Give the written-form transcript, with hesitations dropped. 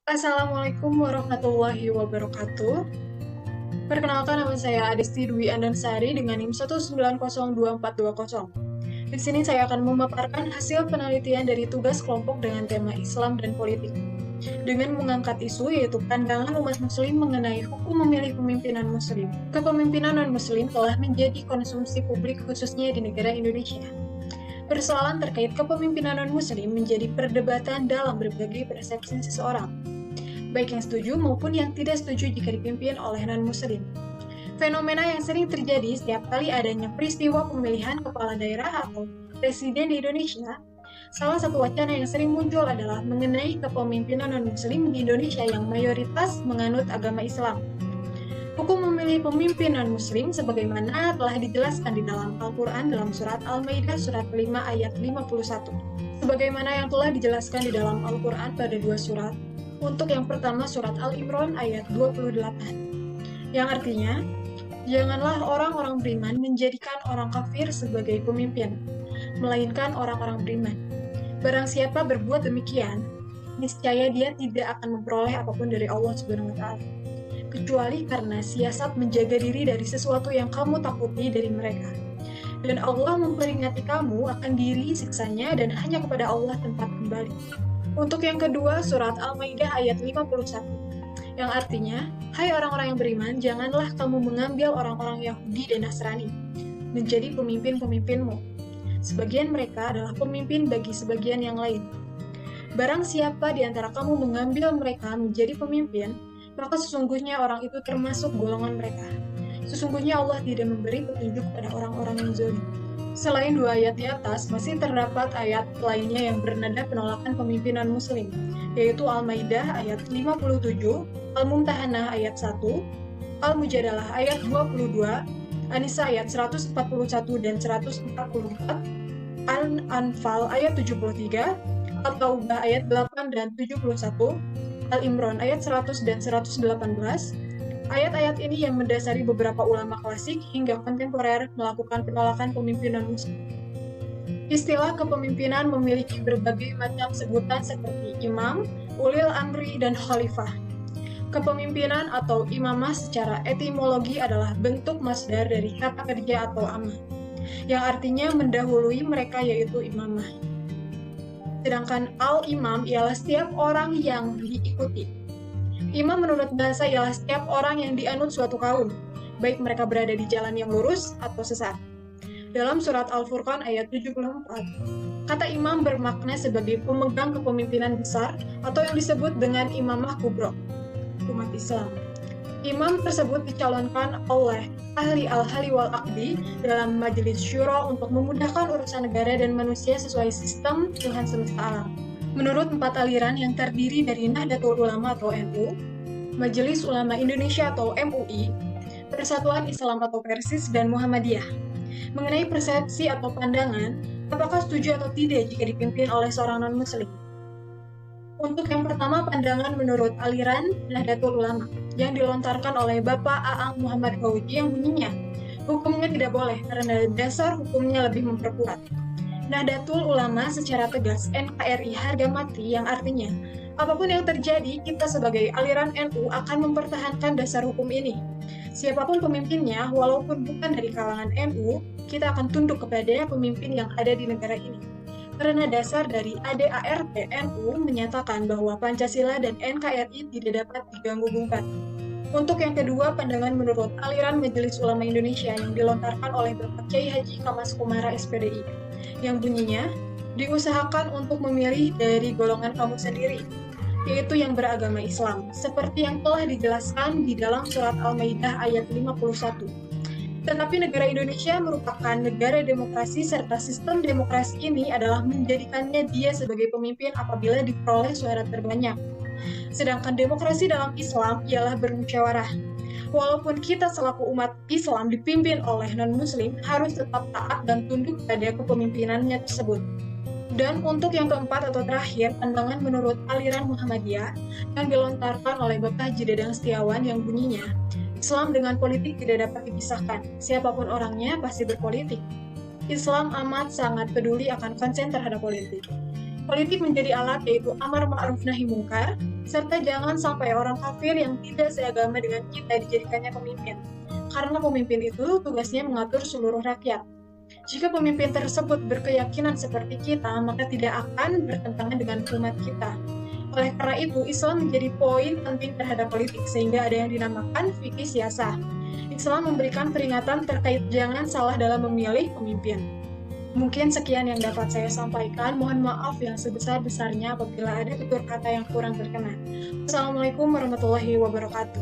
Assalamualaikum warahmatullahi wabarakatuh. Perkenalkan, nama saya Adisti Dwi Andansari dengan NIM 1902420. Di sini saya akan memaparkan hasil penelitian dari tugas kelompok dengan tema Islam dan politik. Dengan mengangkat isu yaitu pandangan umat muslim mengenai hukum memilih pemimpinan muslim. Kepemimpinan non-muslim telah menjadi konsumsi publik khususnya di negara Indonesia. Persoalan terkait kepemimpinan non-muslim menjadi perdebatan dalam berbagai persepsi seseorang, baik yang setuju maupun yang tidak setuju jika dipimpin oleh non-muslim. Fenomena yang sering terjadi setiap kali adanya peristiwa pemilihan kepala daerah atau presiden di Indonesia, salah satu wacana yang sering muncul adalah mengenai kepemimpinan non-muslim di Indonesia yang mayoritas menganut agama Islam. Hukum memilih pemimpin non-muslim sebagaimana telah dijelaskan di dalam Al-Quran dalam surat Al-Maidah surat 5 ayat 51. Sebagaimana yang telah dijelaskan di dalam Al-Quran pada dua surat. Untuk yang pertama surat Al-Imran ayat 28, yang artinya, janganlah orang-orang beriman menjadikan orang kafir sebagai pemimpin, melainkan orang-orang beriman. Barang siapa berbuat demikian, niscaya dia tidak akan memperoleh apapun dari Allah Subhanahu wa Ta'ala, kecuali karena siasat menjaga diri dari sesuatu yang kamu takuti dari mereka. Dan Allah memperingati kamu akan diri siksanya dan hanya kepada Allah tempat kembali. Untuk yang kedua, surat Al-Maidah ayat 51, yang artinya, hai orang-orang yang beriman, janganlah kamu mengambil orang-orang Yahudi dan Nasrani menjadi pemimpin-pemimpinmu. Sebagian mereka adalah pemimpin bagi sebagian yang lain. Barang siapa di antara kamu mengambil mereka menjadi pemimpin, maka sesungguhnya orang itu termasuk golongan mereka. Sesungguhnya Allah tidak memberi petunjuk pada orang-orang yang zalim. Selain dua ayat di atas, masih terdapat ayat lainnya yang bernada penolakan pemimpinan muslim, yaitu Al-Maidah ayat 57, Al-Mumtahanah ayat 1, Al-Mujadalah ayat 22, An-Nisa ayat 141 dan 144, Al-Anfal ayat 73, At-Taubah ayat 8 dan 71, Al-Imran ayat 100 dan 118. Ayat-ayat ini yang mendasari beberapa ulama klasik hingga kontemporer melakukan penolakan pemimpinan muslim. Istilah kepemimpinan memiliki berbagai macam sebutan seperti imam, ulil amri, dan khalifah. Kepemimpinan atau imamah secara etimologi adalah bentuk masdar dari kata kerja atau amah, yang artinya mendahului mereka yaitu imamah. Sedangkan al-imam ialah setiap orang yang diikuti. Imam menurut bahasa ialah setiap orang yang dianut suatu kaum, baik mereka berada di jalan yang lurus atau sesat. Dalam surat Al-Furqan ayat 74, kata imam bermakna sebagai pemegang kepemimpinan besar atau yang disebut dengan imamah kubro, umat Islam. Imam tersebut dicalonkan oleh ahli al-hali wal aqdi dalam majelis syuro untuk memudahkan urusan negara dan manusia sesuai sistem Tuhan semesta alam. Menurut empat aliran yang terdiri dari Nahdlatul Ulama atau NU, Majelis Ulama Indonesia atau MUI, Persatuan Islam atau Persis, dan Muhammadiyah, mengenai persepsi atau pandangan, apakah setuju atau tidak jika dipimpin oleh seorang non-muslim. Untuk yang pertama, pandangan menurut aliran Nahdlatul Ulama, yang dilontarkan oleh Bapak Aang Muhammad Fauzi yang bunyinya, hukumnya tidak boleh karena dasar hukumnya lebih memperkuat. Nahdlatul Ulama secara tegas NKRI harga mati, yang artinya apapun yang terjadi, kita sebagai aliran NU akan mempertahankan dasar hukum ini. Siapapun pemimpinnya, walaupun bukan dari kalangan NU, kita akan tunduk kepada pemimpin yang ada di negara ini. Karena dasar dari ADART NU menyatakan bahwa Pancasila dan NKRI tidak dapat diganggu-gugat. Untuk yang kedua, pandangan menurut aliran Majelis Ulama Indonesia yang dilontarkan oleh Bapak Kiai Haji Kamas Kumara SPDI, yang bunyinya, diusahakan untuk memilih dari golongan kamu sendiri, yaitu yang beragama Islam, seperti yang telah dijelaskan di dalam surat Al-Maidah ayat 51. Tetapi negara Indonesia merupakan negara demokrasi serta sistem demokrasi ini adalah menjadikannya dia sebagai pemimpin apabila diperoleh suara terbanyak. Sedangkan demokrasi dalam Islam ialah bermusyawarah. Walaupun kita selaku umat Islam dipimpin oleh non-muslim, harus tetap taat dan tunduk pada kepemimpinannya tersebut. Dan untuk yang keempat atau terakhir, pandangan menurut aliran Muhammadiyah yang dilontarkan oleh Bapak Haji Dadang Setiawan yang bunyinya, Islam dengan politik tidak dapat dipisahkan, siapapun orangnya pasti berpolitik. Islam amat sangat peduli akan konsen terhadap politik. Politik menjadi alat yaitu amar ma'ruf nahi mungkar, serta jangan sampai orang kafir yang tidak seagama dengan kita dijadikannya pemimpin. Karena pemimpin itu tugasnya mengatur seluruh rakyat. Jika pemimpin tersebut berkeyakinan seperti kita, maka tidak akan bertentangan dengan umat kita. Oleh karena itu, Islam menjadi poin penting terhadap politik, sehingga ada yang dinamakan fikih siasah. Islam memberikan peringatan terkait jangan salah dalam memilih pemimpin. Mungkin sekian yang dapat saya sampaikan. Mohon maaf yang sebesar-besarnya apabila ada tutur kata yang kurang berkenan. Assalamualaikum warahmatullahi wabarakatuh.